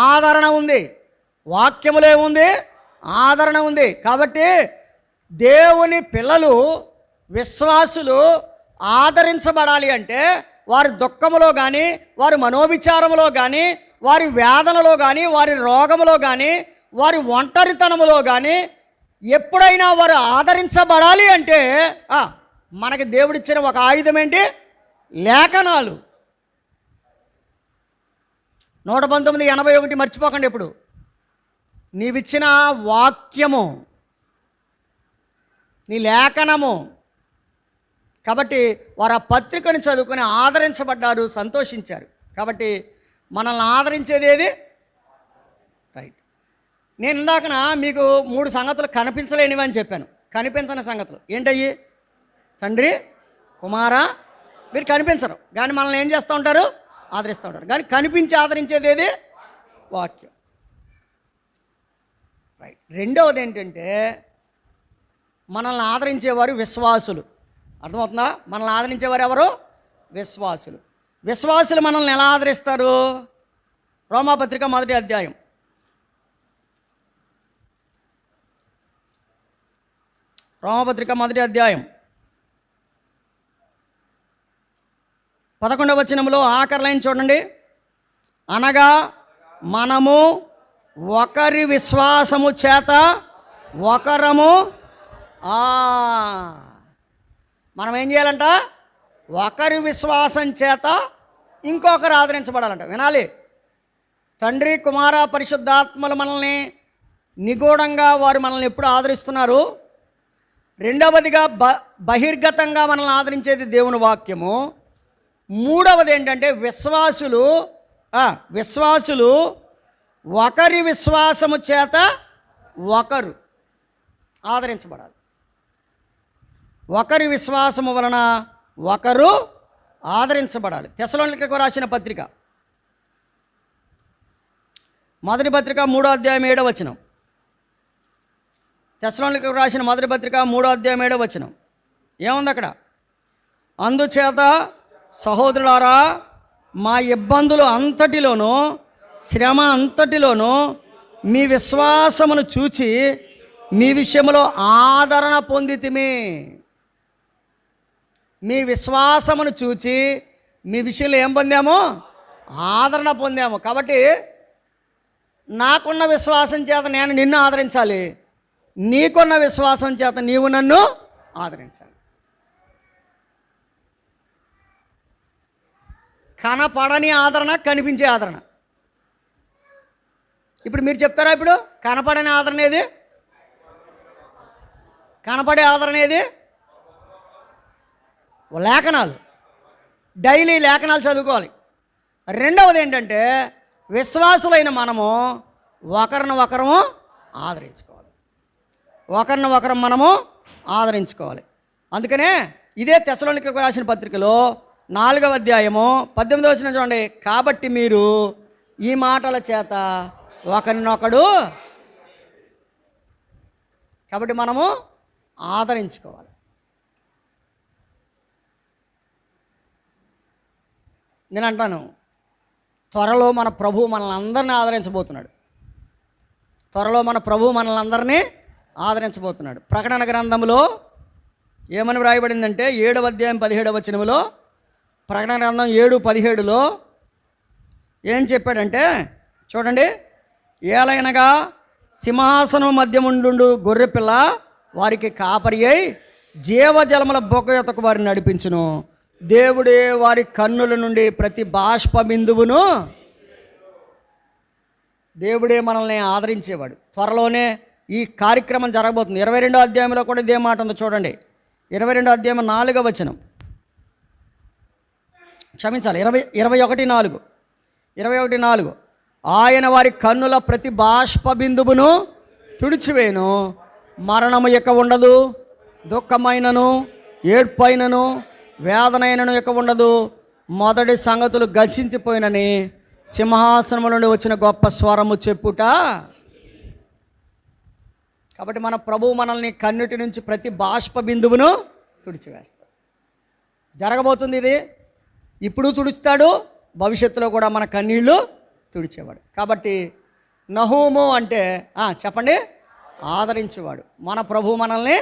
ఆదరణ ఉంది. వాక్యములో ఏముంది? ఆదరణ ఉంది. కాబట్టి దేవుని పిల్లలు, విశ్వాసులు ఆదరించబడాలి అంటే వారి దుఃఖములో కానీ, వారి మనోవిచారములో కానీ, వారి వేదనలో కానీ, వారి రోగములో కానీ, వారి ఒంటరితనములో కానీ ఎప్పుడైనా వారు ఆదరించబడాలి అంటే మనకి దేవుడిచ్చిన ఒక ఆయుధం ఏంటి? లేఖనాలు. 119:81 మర్చిపోకండి. ఇప్పుడు నీవిచ్చిన వాక్యము, నీ లేఖనము. కాబట్టి వారు ఆ పత్రికను చదువుకొని ఆదరించబడ్డారు, సంతోషించారు. కాబట్టి మనల్ని ఆదరించేది ఏది? రైట్. నేను ఇందాకన మీకు 3 సంగతులు కనిపించలేనివి అని చెప్పాను. కనిపించని సంగతులు ఏంటయ్యి? తండ్రి, కుమార. మీరు కనిపించరు కానీ మనల్ని ఏం చేస్తూ ఉంటారు? ఆదరిస్తూ ఉంటారు. కానీ కనిపించి ఆదరించేది ఏది? వాక్యం. రైట్. రెండవది ఏంటంటే మనల్ని ఆదరించేవారు విశ్వాసులు. అర్థమవుతుందా? మనల్ని ఆదరించేవారు ఎవరు? విశ్వాసులు. విశ్వాసులు మనల్ని ఎలా ఆదరిస్తారు? రోమాపత్రిక 1వ అధ్యాయం. రోమాపత్రిక 1వ అధ్యాయం 11వ వచనంలో ఆఖరి లైన్ చూడండి. అనగా మనము ఒకరి విశ్వాసము చేత ఒకరము. మనం ఏం చేయాలంట? ఒకరి విశ్వాసం చేత ఇంకొకరు ఆదరించబడాలంట. వినాలి. తండ్రి, కుమార, పరిశుద్ధాత్మలు మనల్ని నిగూఢంగా వారు మనల్ని ఎప్పుడు ఆదరిస్తున్నారు. రెండవదిగా బహిర్గతంగా మనల్ని ఆదరించేది దేవుని వాక్యము. మూడవది ఏంటంటే విశ్వాసులు ఒకరి విశ్వాసము చేత ఒకరు ఆదరించబడాలి. ఒకరి విశ్వాసము వలన ఒకరు ఆదరించబడాలి. తెస్సలోనికీయులకు రాసిన పత్రిక, మొదటి పత్రిక 3వ అధ్యాయం 7వ వచనం. తెస్సలోనికీయులకు రాసిన మొదటి పత్రిక 3వ అధ్యాయం 7వ వచనం ఏముంది అక్కడ? అందుచేత సహోదరులారా, మా ఇబ్బందులు అంతటిలోనూ, శ్రమ అంతటిలోనూ మీ విశ్వాసమును చూచి మీ విషయంలో ఆదరణ పొందితిమి. మీ విశ్వాసమును చూచి మీ విషయంలో ఏం పొందాము? ఆదరణ పొందాము. కాబట్టి నాకున్న విశ్వాసం చేత నేను నిన్ను ఆదరించాలి, నీకున్న విశ్వాసం చేత నీవు నన్ను ఆదరించాలి. కనపడని ఆదరణ, కనిపించే ఆదరణ. ఇప్పుడు మీరు చెప్తారా? ఇప్పుడు కనపడని ఆదరణ ఏది? కనపడే ఆదరణ ఏది? లేఖనాలు. డైలీ లేఖనాలు చదువుకోవాలి. రెండవది ఏంటంటే విశ్వాసులైన మనము ఒకరిని ఒకరము ఆదరించుకోవాలి. ఒకరిని ఒకరం మనము ఆదరించుకోవాలి. అందుకనే ఇదే తెస్సలోనికీయులకు రాసిన పత్రికలో 4వ అధ్యాయము 18వ వచనం చూడండి. కాబట్టి మీరు ఈ మాటల చేత ఒకరినొకడు, కాబట్టి మనము ఆదరించుకోవాలి. నేను అంటాను, త్వరలో మన ప్రభువు మనల్ని అందరినీ ఆదరించబోతున్నాడు. త్వరలో మన ప్రభువు మనల్ని అందరినీ ఆదరించబోతున్నాడు. ప్రకటన గ్రంథంలో ఏమని వ్రాయబడిందంటే 7వ అధ్యాయం 17వ వచనములో, ప్రకటన గ్రంథం 7:17లో ఏం చెప్పాడంటే చూడండి, ఏలైనగా సింహాసనం మధ్యముండు గొర్రెపిల్ల వారికి కాపరి అయి జీవజలముల బొగ్గ యొద్దకు వారిని నడిపించును. దేవుడే వారి కన్నుల నుండి ప్రతి బాష్ప బిందువును, దేవుడే మనల్ని ఆదరించేవాడు. త్వరలోనే ఈ కార్యక్రమం జరగబోతుంది. 22వ అధ్యాయంలో కూడా ఇదే మాట ఉందో చూడండి. 22వ అధ్యాయం 4వ వచనం, క్షమించాలి 21:4 ఆయన వారి కన్నుల ప్రతి బాష్ప బిందువును తుడిచివేను, మరణము ఇక ఉండదు, దుఃఖమైనను ఏడ్పైనను వేదనైనను ఇక ఉండదు, మొదటి సంగతులు గతించిపోయినని సింహాసనము నుండి వచ్చిన గొప్ప స్వరము చెప్పుట. కాబట్టి మన ప్రభువు మనల్ని కన్నుటి నుంచి ప్రతి బాష్ప బిందువును తుడిచివేస్తాడు. జరగబోతుంది ఇది. ఇప్పుడు తుడుస్తాడు, భవిష్యత్తులో కూడా మన కన్నీళ్ళు తుడిచేవాడు. కాబట్టి నహూము అంటే చెప్పండి, ఆదరించేవాడు. మన ప్రభువు మనల్ని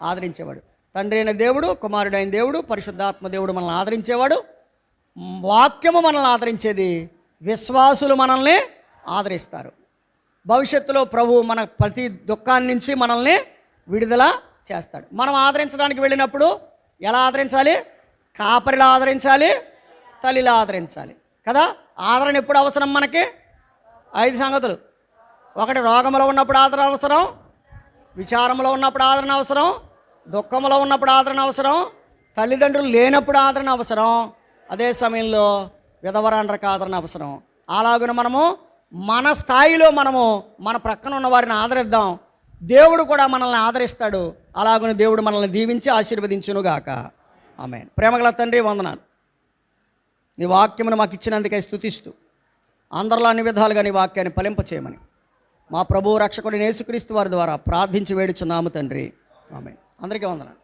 ఆదరించేవాడు. తండ్రి అయిన దేవుడు, కుమారుడైన దేవుడు, పరిశుద్ధాత్మ దేవుడు మనల్ని ఆదరించేవాడు. వాక్యము మనల్ని ఆదరించేది. విశ్వాసులు మనల్ని ఆదరిస్తారు. భవిష్యత్తులో ప్రభువు మన ప్రతి దుఃఖాన్ని నుంచి మనల్ని విడుదల చేస్తాడు. మనం ఆదరించడానికి వెళ్ళినప్పుడు ఎలా ఆదరించాలి? కాపరిలా ఆదరించాలి, తల్లిలా ఆదరించాలి కదా. ఆదరణ ఎప్పుడు అవసరం మనకి? 5 సంగతులు. 1, రోగంలో ఉన్నప్పుడు ఆదరణ అవసరం, విచారంలో ఉన్నప్పుడు ఆదరణ అవసరం, దుఃఖంలో ఉన్నప్పుడు ఆదరణ అవసరం, తల్లిదండ్రులు లేనప్పుడు ఆదరణ అవసరం, అదే సమయంలో విధవరాండ్రకు ఆదరణ అవసరం. అలాగున మనము మన స్థాయిలో మనము మన ప్రక్కన ఉన్న వారిని ఆదరిద్దాం. దేవుడు కూడా మనల్ని ఆదరిస్తాడు. అలాగున దేవుడు మనల్ని దీవించి ఆశీర్వదించునుగాక. ఆమేన్. ప్రేమగల తండ్రి, వందనాలు. నీ వాక్యమును మాకు ఇచ్చినందుకై స్తుతిస్తూ, అందరిలో అన్ని విధాలుగా నీ వాక్యాన్ని ఫలింపచేయమని మా ప్రభువు రక్షకుడు యేసుక్రీస్తు వారి ద్వారా ప్రార్థించి వేడుచున్నాము తండ్రి. ఆమేన్. అందరికీ వందనాలు.